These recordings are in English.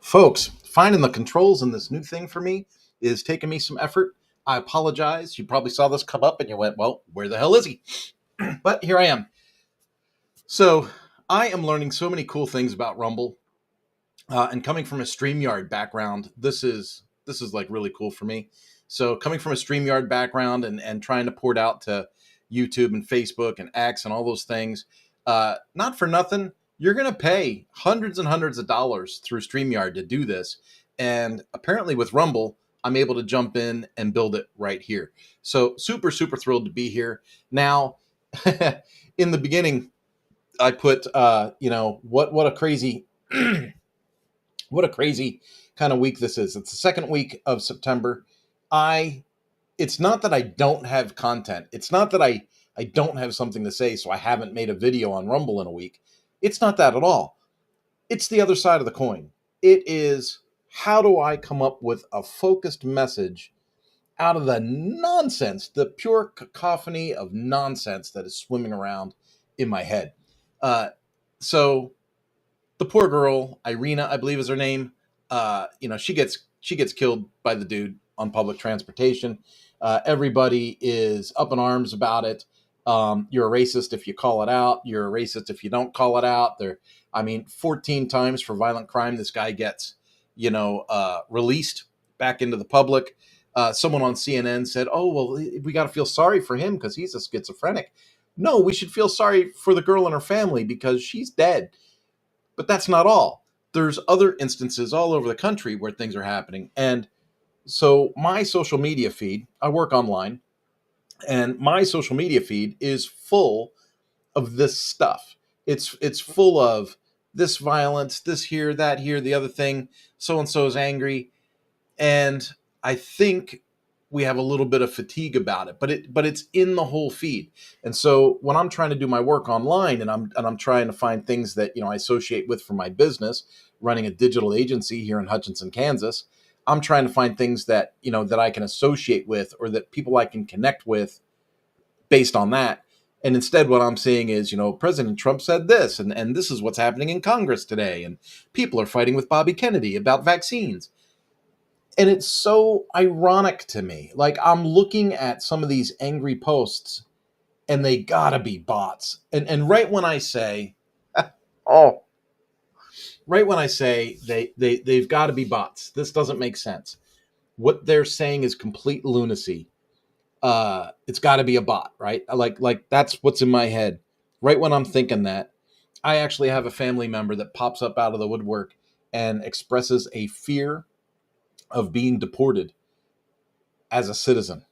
Folks, finding the controls in this new thing for me is taking me some effort. I apologize. You probably saw this come up and you went, well, where the hell is he? But here I am. So I am learning so many cool things about Rumble. And coming from a StreamYard background, this is like really cool for me. So coming from a StreamYard background and trying to port out to YouTube and Facebook and X and all those things, not for nothing, you're going to pay hundreds and hundreds of dollars through StreamYard to do this. And apparently with Rumble, I'm able to jump in and build it right here. So super, super thrilled to be here. Now, in the beginning, I put, what a crazy what a crazy kind of week this is. It's the second week of September. I it's not that I don't have content. It's not that I don't have something to say, so I haven't made a video on Rumble in a week. It's not that at all. It's the other side of the coin. It is, how do I come up with a focused message out of the nonsense, the pure cacophony of nonsense that is swimming around in my head. Uh, so the poor girl, Irina, I believe is her name. She gets killed by the dude on public transportation. Everybody is up in arms about it. You're a racist if you call it out. You're a racist if you don't call it out. 14 times for violent crime, this guy gets, released back into the public. Someone on CNN said, "Oh, well, we got to feel sorry for him because he's a schizophrenic." No, we should feel sorry for the girl and her family because she's dead. But that's not all. There's other instances all over the country where things are happening. And so my social media feed, I work online, and my social media feed is full of this stuff. It's full of this violence, this here, that here, the other thing. So and so is angry, and I think we have a little bit of fatigue about it, but it's in the whole feed. And so when I'm trying to do my work online and I'm trying to find things that I associate with for my business, running a digital agency here in Hutchinson, Kansas, I'm trying to find things that that I can associate with or that people I can connect with based on that. And instead, what I'm seeing is, President Trump said this, and this is what's happening in Congress today, and people are fighting with Bobby Kennedy about vaccines. And it's so ironic to me. Like, I'm looking at some of these angry posts and they gotta be bots. And right when I say, oh, right when I say they've got to be bots, this doesn't make sense. What they're saying is complete lunacy. It's got to be a bot, right? Like that's what's in my head. Right when I'm thinking that, I actually have a family member that pops up out of the woodwork and expresses a fear of being deported as a citizen.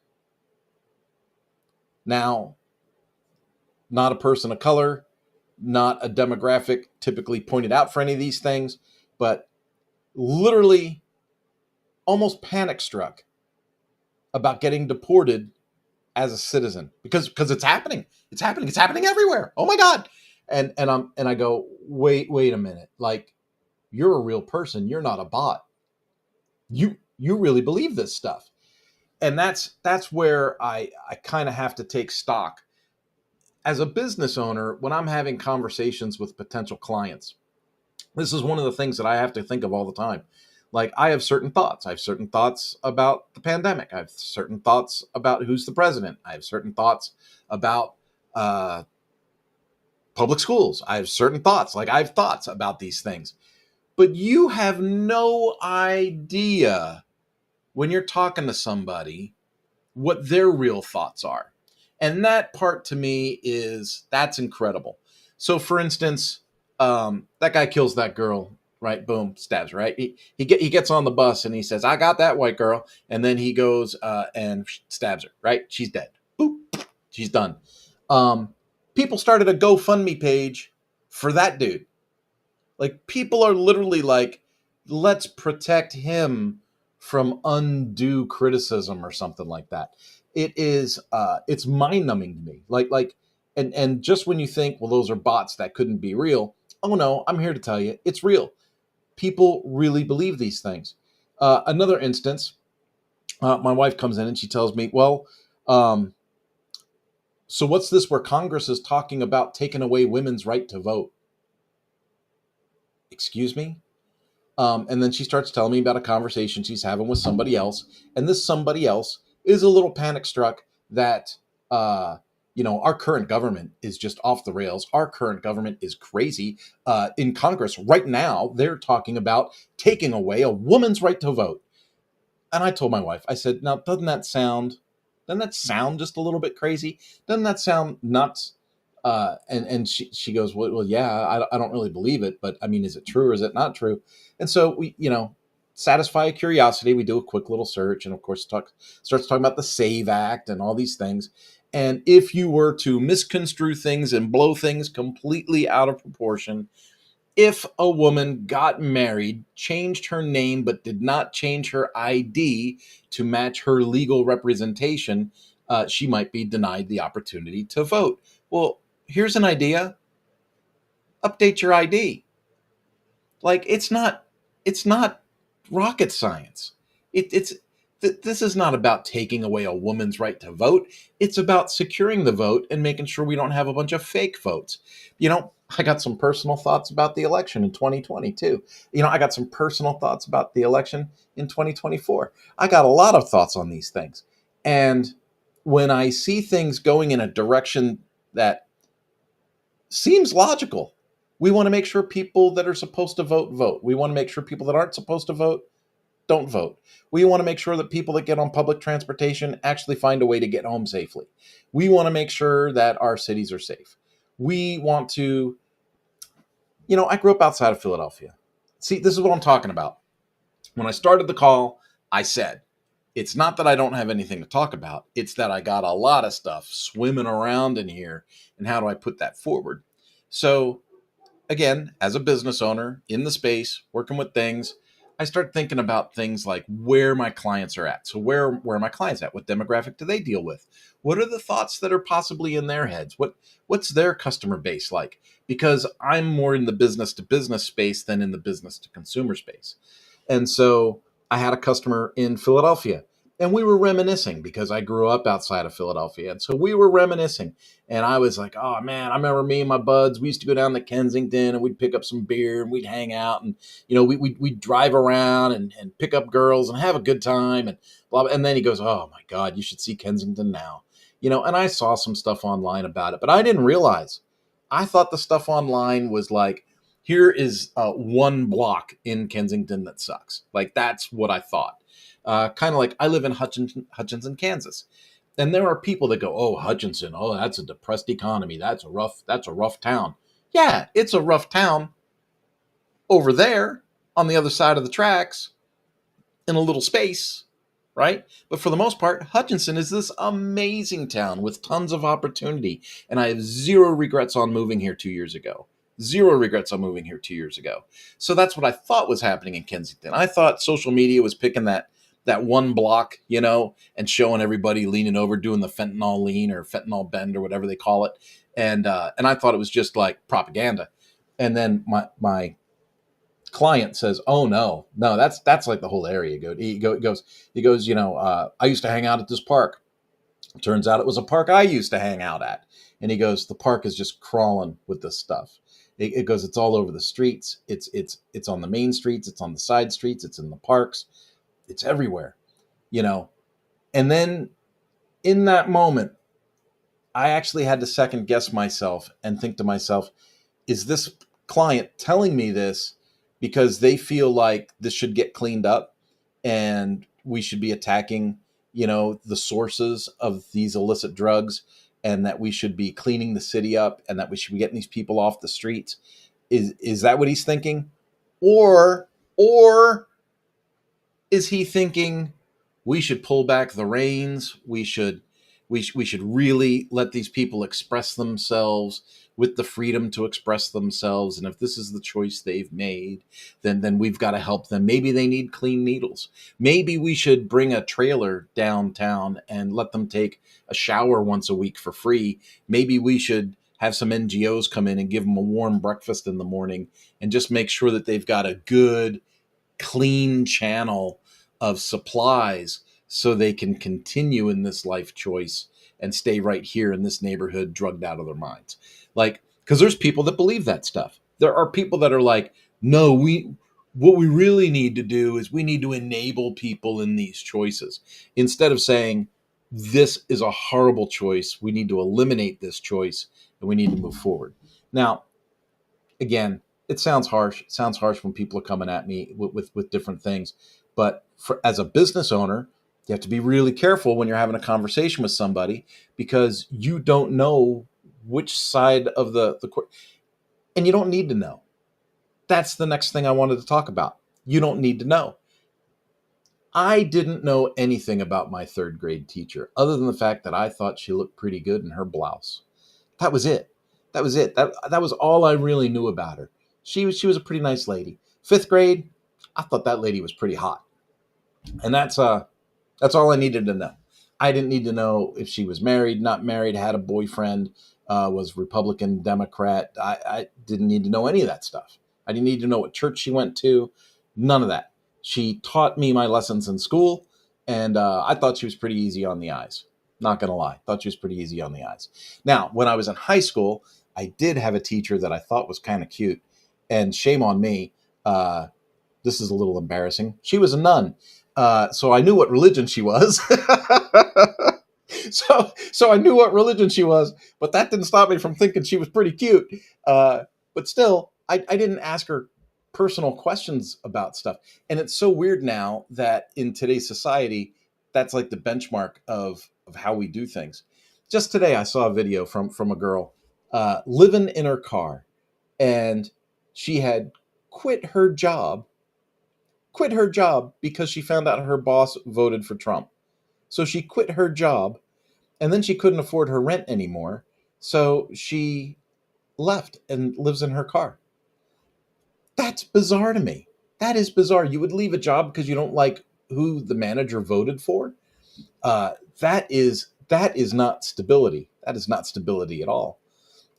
Now, not a person of color, not a demographic typically pointed out for any of these things, but literally almost panic struck about getting deported as a citizen because it's happening. It's happening everywhere. Oh my God. And I go, wait a minute. Like, you're a real person. You're not a bot. You really believe this stuff. And that's where I kind of have to take stock as a business owner when I'm having conversations with potential clients. This is one of the things that I have to think of all the time. Like, I have certain thoughts. I have certain thoughts about the pandemic. I have certain thoughts about who's the president. I have certain thoughts about public schools. I have certain thoughts. Like, I have thoughts about these things. But you have no idea when you're talking to somebody what their real thoughts are. And that part to me that's incredible. So for instance, that guy kills that girl, right? Boom, stabs her, right? He gets on the bus and he says, "I got that white girl." And then he goes and stabs her, right? She's dead. Boop, she's done. People started a GoFundMe page for that dude. Like, people are literally like, let's protect him from undue criticism or something like that. It's mind numbing to me. And just when you think, well, those are bots that couldn't be real. Oh no, I'm here to tell you it's real. People really believe these things. Another instance, my wife comes in and she tells me, well, so what's this where Congress is talking about taking away women's right to vote? Excuse me? And then she starts telling me about a conversation she's having with somebody else. And this somebody else is a little panic struck that, uh, our current government is just off the rails. Our current government is crazy. In Congress right now, they're talking about taking away a woman's right to vote. And I told my wife, I said, now, doesn't that sound just a little bit crazy? Doesn't that sound nuts? And she goes, well, yeah, I don't really believe it, but I mean, is it true or is it not true? And so we, satisfy a curiosity. We do a quick little search, and of course, starts talking about the Save Act and all these things. And if you were to misconstrue things and blow things completely out of proportion, if a woman got married, changed her name, but did not change her ID to match her legal representation, she might be denied the opportunity to vote. Well, here's an idea: update your ID. Like, it's not rocket science. This is not about taking away a woman's right to vote. It's about securing the vote and making sure we don't have a bunch of fake votes. I got some personal thoughts about the election in 2020 too. I got some personal thoughts about the election in 2024. I got a lot of thoughts on these things. And when I see things going in a direction that seems logical, we want to make sure people that are supposed to vote vote. We want to make sure people that aren't supposed to vote don't vote. We want to make sure that people that get on public transportation actually find a way to get home safely. We want to make sure that our cities are safe. We want to, I grew up outside of Philadelphia. See, this is what I'm talking about. When I started the call, I said, it's not that I don't have anything to talk about. It's that I got a lot of stuff swimming around in here. And how do I put that forward? So, again, as a business owner in the space, working with things, I start thinking about things like where my clients are at. So where are my clients at? What demographic do they deal with? What are the thoughts that are possibly in their heads? What's their customer base like? Because I'm more in the business to business space than in the business to consumer space. And so I had a customer in Philadelphia, and we were reminiscing because I grew up outside of Philadelphia. And so we were reminiscing. And I was like, oh man, I remember me and my buds, we used to go down to Kensington and we'd pick up some beer and we'd hang out, and, we'd drive around and pick up girls and have a good time and blah, blah. And then he goes, oh my God, you should see Kensington now. And I saw some stuff online about it, but I didn't realize. I thought the stuff online was like, here is one block in Kensington that sucks. Like, that's what I thought. Kind of like I live in Hutchinson, Kansas. And there are people that go, oh, Hutchinson, oh, that's a depressed economy. That's a rough town. Yeah, it's a rough town over there on the other side of the tracks in a little space, right? But for the most part, Hutchinson is this amazing town with tons of opportunity. And I have zero regrets on moving here 2 years ago. Zero regrets on moving here 2 years ago. So that's what I thought was happening in Kensington. I thought social media was picking that one block, and showing everybody leaning over, doing the fentanyl lean or fentanyl bend or whatever they call it. And I thought it was just like propaganda. And then my client says, oh no, that's like the whole area. He goes, I used to hang out at this park. Turns out it was a park I used to hang out at. And he goes, the park is just crawling with this stuff. It goes, it's all over the streets. It's on the main streets. It's on the side streets. It's in the parks. It's everywhere, And then in that moment, I actually had to second guess myself and think to myself, is this client telling me this because they feel like this should get cleaned up and we should be attacking, the sources of these illicit drugs, and that we should be cleaning the city up and that we should be getting these people off the streets? Is that what he's thinking? Or is he thinking we should pull back the reins? We should really let these people express themselves with the freedom to express themselves. And if this is the choice they've made, then we've got to help them. Maybe they need clean needles. Maybe we should bring a trailer downtown and let them take a shower once a week for free. Maybe we should have some NGOs come in and give them a warm breakfast in the morning and just make sure that they've got a good, clean channel of supplies so they can continue in this life choice and stay right here in this neighborhood drugged out of their minds. Like, because there's people that believe that stuff. There are people that are like, no, What we really need to do is we need to enable people in these choices. Instead of saying, this is a horrible choice, we need to eliminate this choice and we need to move forward. Now, again, it sounds harsh. It sounds harsh when people are coming at me with different things. But as a business owner, you have to be really careful when you're having a conversation with somebody, because you don't know which side of the court, and you don't need to know. That's the next thing I wanted to talk about. You don't need to know. I didn't know anything about my third grade teacher other than the fact that I thought she looked pretty good in her blouse. That was it. That was it. That was all I really knew about her. She was a pretty nice lady. Fifth grade, I thought that lady was pretty hot. And that's all I needed to know. I didn't need to know if she was married, not married, had a boyfriend, was Republican, Democrat. I didn't need to know any of that stuff. I didn't need to know what church she went to. None of that. She taught me my lessons in school, and I thought she was pretty easy on the eyes. Not going to lie. Thought she was pretty easy on the eyes. Now, when I was in high school, I did have a teacher that I thought was kind of cute. And shame on me. This is a little embarrassing. She was a nun. So I knew what religion she was. so I knew what religion she was, but that didn't stop me from thinking she was pretty cute. But still, I didn't ask her personal questions about stuff. And it's so weird now that in today's society, that's like the benchmark of how we do things. Just today, I saw a video from a girl living in her car, and she had quit her job because she found out her boss voted for Trump. So she quit her job, and then she couldn't afford her rent anymore. So she left and lives in her car. That's bizarre to me. That is bizarre. You would leave a job because you don't like who the manager voted for? That is not stability. That is not stability at all.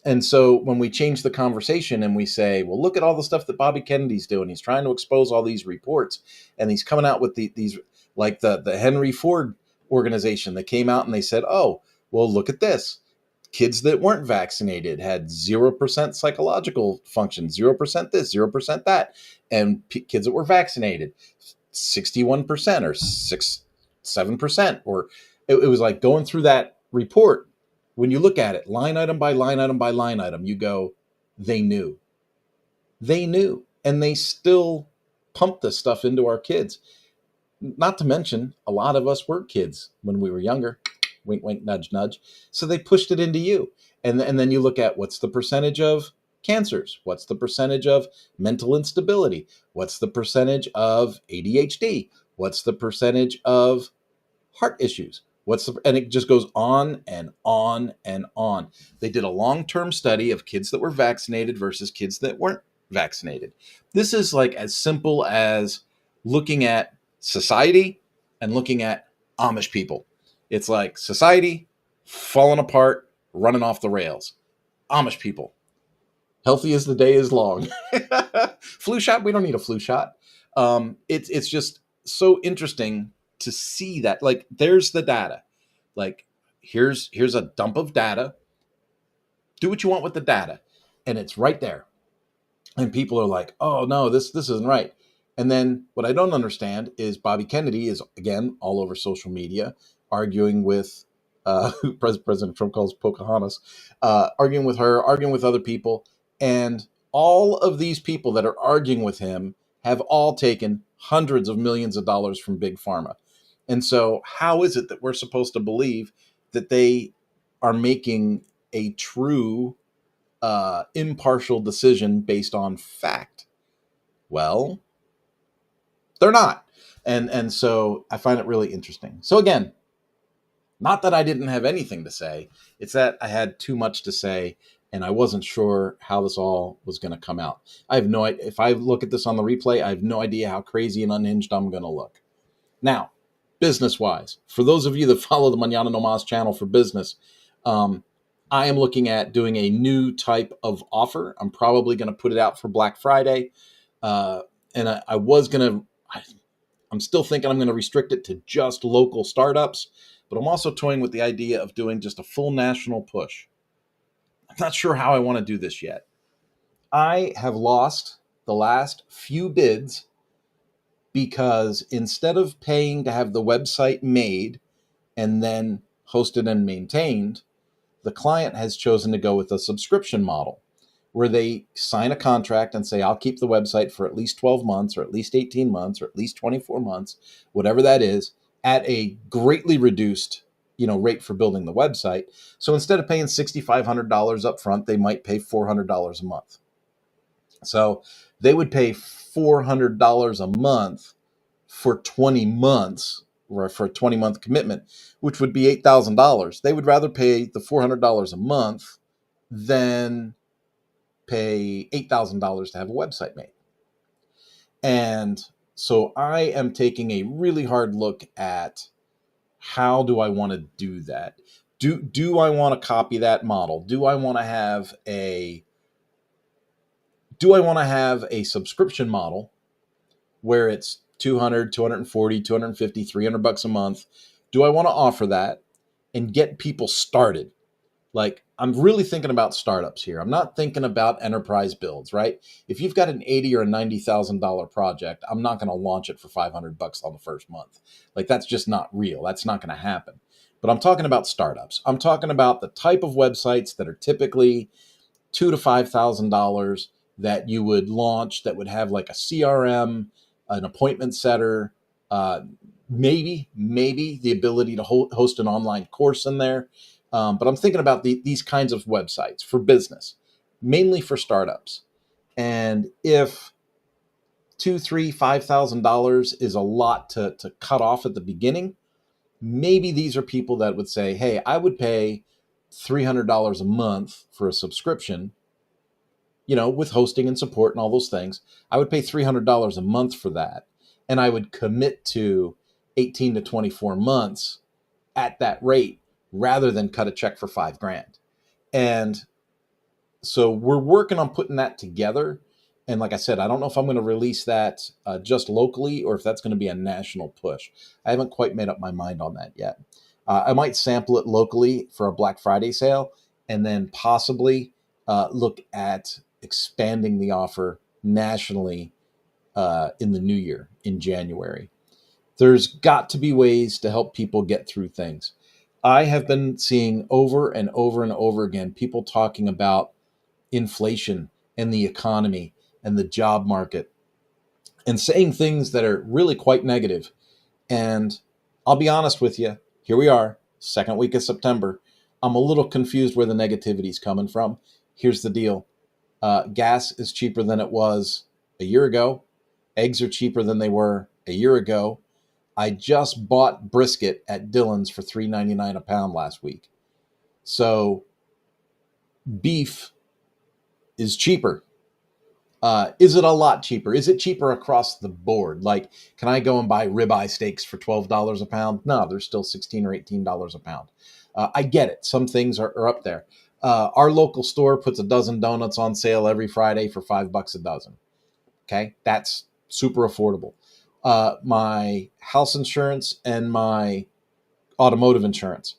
And so when we change the conversation and we say, well, look at all the stuff that Bobby Kennedy's doing. He's trying to expose all these reports, and he's coming out with these, like the Henry Ford organization that came out and they said, oh, well, look at this. Kids that weren't vaccinated had 0% psychological function, 0% this, 0% that. And kids that were vaccinated, 61% or 7%. Or it was like going through that report. When you look at it, line item by line item by line item, you go, they knew. They knew. And they still pump this stuff into our kids. Not to mention, a lot of us were kids when we were younger. Wink, wink, nudge, nudge. So they pushed it into you. And then you look at what's the percentage of cancers? What's the percentage of mental instability? What's the percentage of ADHD? What's the percentage of heart issues? And it just goes on and on and on. They did a long-term study of kids that were vaccinated versus kids that weren't vaccinated. This is like as simple as looking at society and looking at Amish people. It's like society falling apart, running off the rails. Amish people, healthy as the day is long. Flu shot? We don't need a flu shot. It's just so interesting to see that. Like, there's the data. Like, here's a dump of data. Do what you want with the data, and it's right there. And people are like, "Oh no, this isn't right." And then what I don't understand is Bobby Kennedy is again all over social media arguing with who President Trump calls Pocahontas, arguing with her, arguing with other people, and all of these people that are arguing with him have all taken hundreds of millions of dollars from Big Pharma. And so, how is it that we're supposed to believe that they are making a true, impartial decision based on fact? Well, they're not. And so I find it really interesting. So again, not that I didn't have anything to say, it's that I had too much to say and I wasn't sure how this all was going to come out. I have no idea. If I look at this on the replay, I have no idea how crazy and unhinged I'm going to look. Now, business-wise, for those of you that follow the Mañana No Mas channel for business, I am looking at doing a new type of offer. I'm probably going to put it out for Black Friday. And I'm still thinking I'm going to restrict it to just local startups, but I'm also toying with the idea of doing just a full national push. I'm not sure how I want to do this yet. I have lost the last few bids, because instead of paying to have the website made and then hosted and maintained, the client has chosen to go with a subscription model where they sign a contract and say, I'll keep the website for at least 12 months or at least 18 months or at least 24 months, whatever that is, at a greatly reduced rate for building the website. So instead of paying $6,500 up front, they might pay $400 a month. So they would pay $400 a month for 20 months, or for a 20-month commitment, which would be $8,000. They would rather pay the $400 a month than pay $8,000 to have a website made. And so I am taking a really hard look at, how do I want to do that? Do I want to copy that model? Do I want to have a subscription model where it's 200, 240, 250, 300 bucks a month? Do I want to offer that and get people started? Like, I'm really thinking about startups here. I'm not thinking about enterprise builds, right? If you've got an $80,000 or a $90,000 project, I'm not going to launch it for 500 bucks on the first month. Like, that's just not real. That's not going to happen. But I'm talking about startups. I'm talking about the type of websites that are typically $2,000 to $5,000 that you would launch, that would have like a CRM, an appointment setter, maybe the ability to host an online course in there. But I'm thinking about these kinds of websites for business, mainly for startups. And if $2,000, $3,000, $5,000 is a lot to cut off at the beginning, maybe these are people that would say, hey, I would pay $300 a month for a subscription, with hosting and support and all those things. I would pay $300 a month for that. And I would commit to 18 to 24 months at that rate, rather than cut a check for $5,000. And so we're working on putting that together. And like I said, I don't know if I'm going to release that just locally, or if that's going to be a national push. I haven't quite made up my mind on that yet. I might sample it locally for a Black Friday sale, and then possibly look at expanding the offer nationally in the new year, in January. There's got to be ways to help people get through things. I have been seeing over and over and over again people talking about inflation and the economy and the job market, and saying things that are really quite negative. And I'll be honest with you, here we are, second week of September. I'm a little confused where the negativity is coming from. Here's the deal. Gas is cheaper than it was a year ago. Eggs are cheaper than they were a year ago. I just bought brisket at Dillon's for $3.99 a pound last week. So beef is cheaper. Is it a lot cheaper? Is it cheaper across the board? Like, can I go and buy ribeye steaks for $12 a pound? No, they're still $16 or $18 a pound. I get it. Some things are up there. Our local store puts a dozen donuts on sale every Friday for $5 a dozen. Okay, that's super affordable. My house insurance and my automotive insurance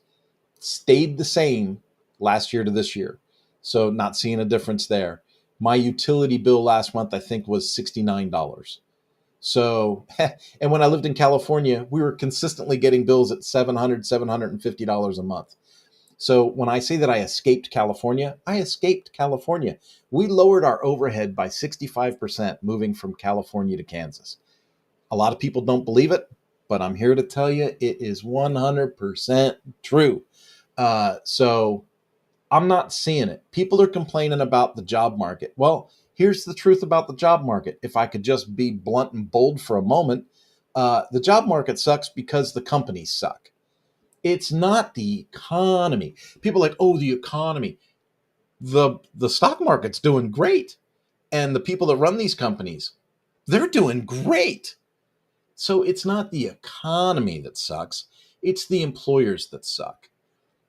stayed the same last year to this year. So not seeing a difference there. My utility bill last month, I think, was $69. So, and when I lived in California, we were consistently getting bills at $700, $750 a month. So when I say that I escaped California, I escaped California. We lowered our overhead by 65% moving from California to Kansas. A lot of people don't believe it, but I'm here to tell you it is 100% true. So I'm not seeing it. People are complaining about the job market. Well, here's the truth about the job market. If I could just be blunt and bold for a moment, the job market sucks because the companies suck. It's not the economy. People are like, oh, the economy. The stock market's doing great. And the people that run these companies, they're doing great. So it's not the economy that sucks. It's the employers that suck.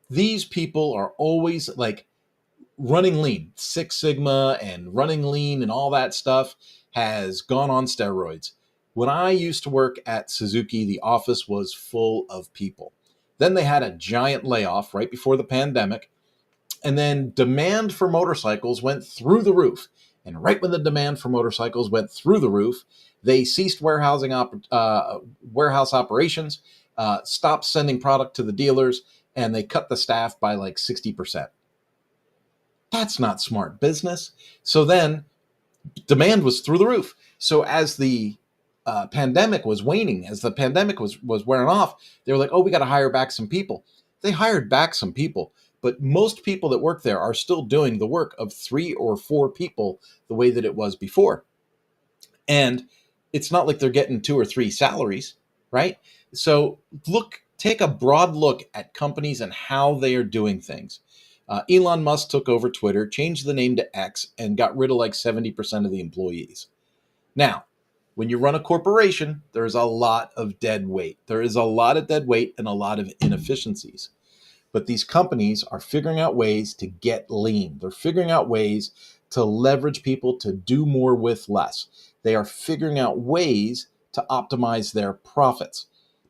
These people are always like running lean. Six Sigma and running lean and all that stuff has gone on steroids. When I used to work at Suzuki, the office was full of people. Then they had a giant layoff right before the pandemic. And then demand for motorcycles went through the roof. And right when the demand for motorcycles went through the roof, they ceased warehouse operations, stopped sending product to the dealers, and they cut the staff by like 60%. That's not smart business. So then demand was through the roof. So as the pandemic was waning, as the pandemic was wearing off, they were like, "Oh, we got to hire back some people." They hired back some people, but most people that work there are still doing the work of 3 or 4 people the way that it was before. And it's not like they're getting 2 or 3 salaries, right? So take a broad look at companies and how they are doing things. Elon Musk took over Twitter, changed the name to X, and got rid of like 70% of the employees. Now, when you run a corporation, there's a lot of dead weight. There is a lot of dead weight and a lot of inefficiencies. But these companies are figuring out ways to get lean. They're figuring out ways to leverage people to do more with less. They are figuring out ways to optimize their profits.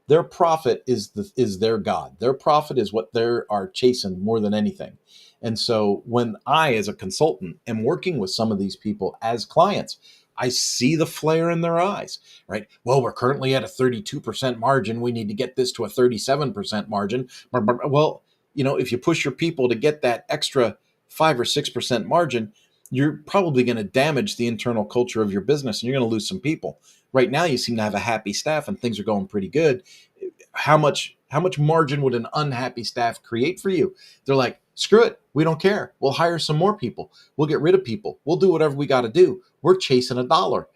Their profit is their god. Their profit is what they are chasing more than anything. And so when I, as a consultant, am working with some of these people as clients, I see the flare in their eyes, right? Well, we're currently at a 32% margin. We need to get this to a 37% margin. Well, if you push your people to get that extra 5 or 6% margin, you're probably going to damage the internal culture of your business and you're going to lose some people. Right now, you seem to have a happy staff and things are going pretty good. How much margin would an unhappy staff create for you? They're like, screw it. We don't care. We'll hire some more people. We'll get rid of people. We'll do whatever we got to do. We're chasing a dollar.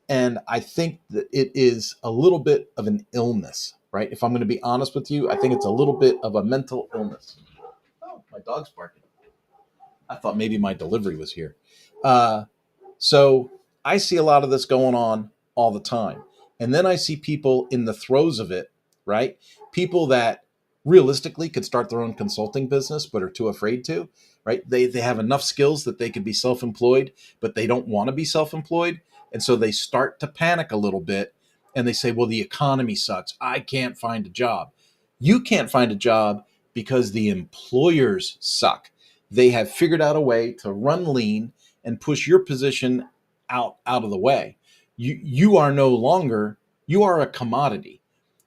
And I think that it is a little bit of an illness, right? If I'm going to be honest with you, I think it's a little bit of a mental illness. Oh, my dog's barking. I thought maybe my delivery was here. So I see a lot of this going on all the time. And then I see people in the throes of it, right? People that realistically could start their own consulting business, but are too afraid to, right? They have enough skills that they could be self-employed, but they don't want to be self-employed. And so they start to panic a little bit and they say, well, the economy sucks. I can't find a job. You can't find a job because the employers suck. They have figured out a way to run lean and push your position out of the way. You are no longer, you are a commodity.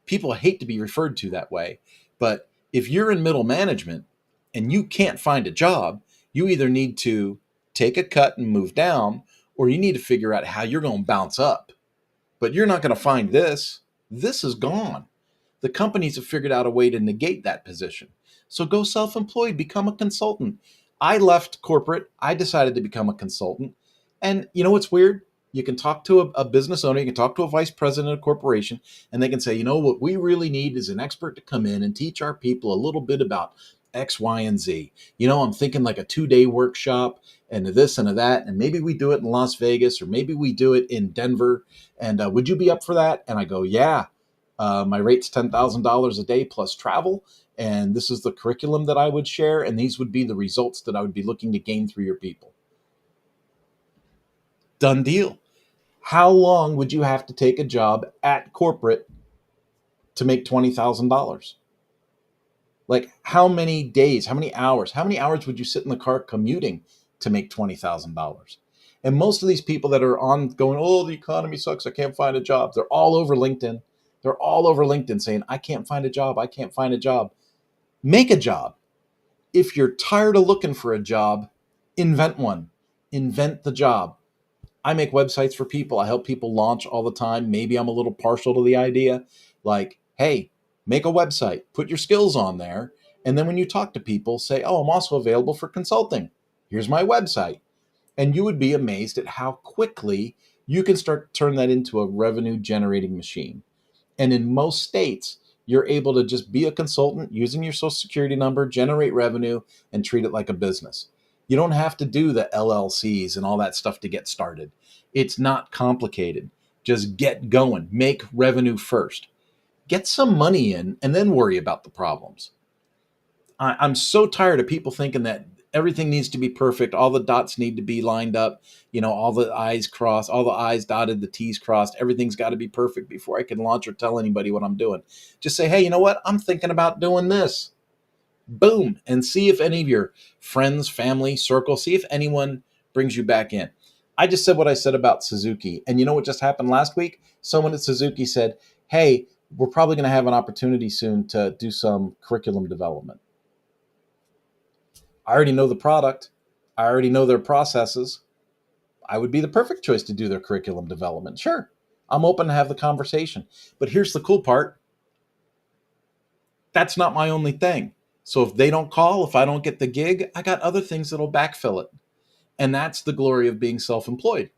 People hate to be referred to that way. But if you're in middle management and you can't find a job, you either need to take a cut and move down, or you need to figure out how you're going to bounce up. But you're not going to find this. This is gone. The companies have figured out a way to negate that position. So go self-employed, become a consultant. I left corporate. I decided to become a consultant. And you know what's weird? You can talk to a business owner, you can talk to a vice president of a corporation, and they can say, what we really need is an expert to come in and teach our people a little bit about X, Y, and Z. I'm thinking like a 2-day workshop and a this and a that, and maybe we do it in Las Vegas or maybe we do it in Denver. And would you be up for that? And I go, yeah. My rate's $10,000 a day plus travel. And this is the curriculum that I would share. And these would be the results that I would be looking to gain through your people. Done deal. How long would you have to take a job at corporate to make $20,000? Like how many days, how many hours would you sit in the car commuting to make $20,000? And most of these people that are on going, oh, the economy sucks, I can't find a job. They're all over LinkedIn. They're all over LinkedIn saying, I can't find a job. I can't find a job. Make a job. If you're tired of looking for a job, invent one. Invent the job. I make websites for people. I help people launch all the time. Maybe I'm a little partial to the idea. Like, hey, make a website, put your skills on there. And then when you talk to people, say, oh, I'm also available for consulting. Here's my website. And you would be amazed at how quickly you can start to turn that into a revenue generating machine. And in most states, you're able to just be a consultant using your social security number, generate revenue, and treat it like a business. You don't have to do the LLCs and all that stuff to get started. It's not complicated. Just get going. Make revenue first. Get some money in and then worry about the problems. I'm so tired of people thinking that everything needs to be perfect. All the dots need to be lined up. All the I's crossed, all the I's dotted, the T's crossed. Everything's got to be perfect before I can launch or tell anybody what I'm doing. Just say, hey, you know what? I'm thinking about doing this. Boom. And see if any of your friends, family, circle, see if anyone brings you back in. I just said what I said about Suzuki. And you know what just happened last week? Someone at Suzuki said, hey, we're probably going to have an opportunity soon to do some curriculum development. I already know the product. I already know their processes. I would be the perfect choice to do their curriculum development. Sure, I'm open to have the conversation. But here's the cool part. That's not my only thing. So if they don't call, if I don't get the gig, I got other things that'll backfill it. And that's the glory of being self-employed.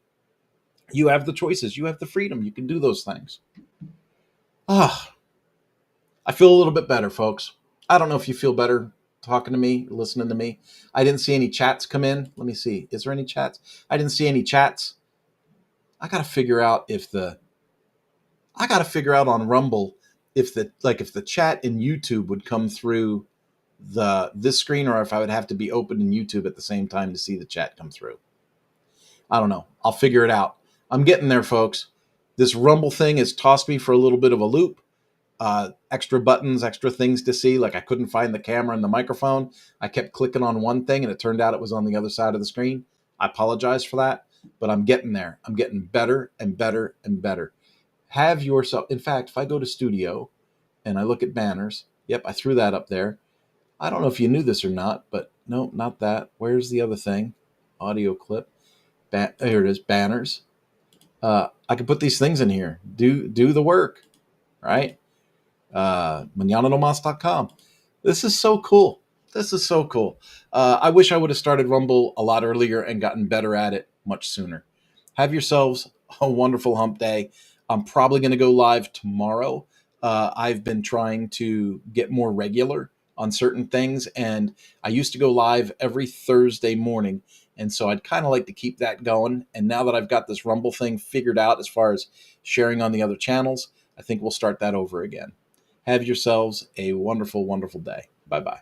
You have the choices. You have the freedom. You can do those things. Ah, I feel a little bit better, folks. I don't know if you feel better talking to me, listening to me. I didn't see any chats come in. Let me see. Is there any chats? I didn't see any chats. I got to figure out on Rumble if the chat in YouTube would come through this screen, or if I would have to be open in YouTube at the same time to see the chat come through. I don't know. I'll figure it out. I'm getting there, folks. This Rumble thing has tossed me for a little bit of a loop. Extra buttons, extra things to see. Like I couldn't find the camera and the microphone. I kept clicking on one thing and it turned out it was on the other side of the screen. I apologize for that, but I'm getting there. I'm getting better and better and better. Have yourself, in fact, if I go to studio and I look at banners, yep, I threw that up there. I don't know if you knew this or not, but no, not that. Where's the other thing? Audio clip. Here it is, banners. I can put these things in here. Do the work, right? Manananomas.com. This is so cool. This is so cool. I wish I would have started Rumble a lot earlier and gotten better at it much sooner. Have yourselves a wonderful hump day. I'm probably going to go live tomorrow. I've been trying to get more regular on certain things, and I used to go live every Thursday morning, and so I'd kind of like to keep that going. And now that I've got this Rumble thing figured out as far as sharing on the other channels, I think we'll start that over again. Have yourselves a wonderful, wonderful day. Bye-bye.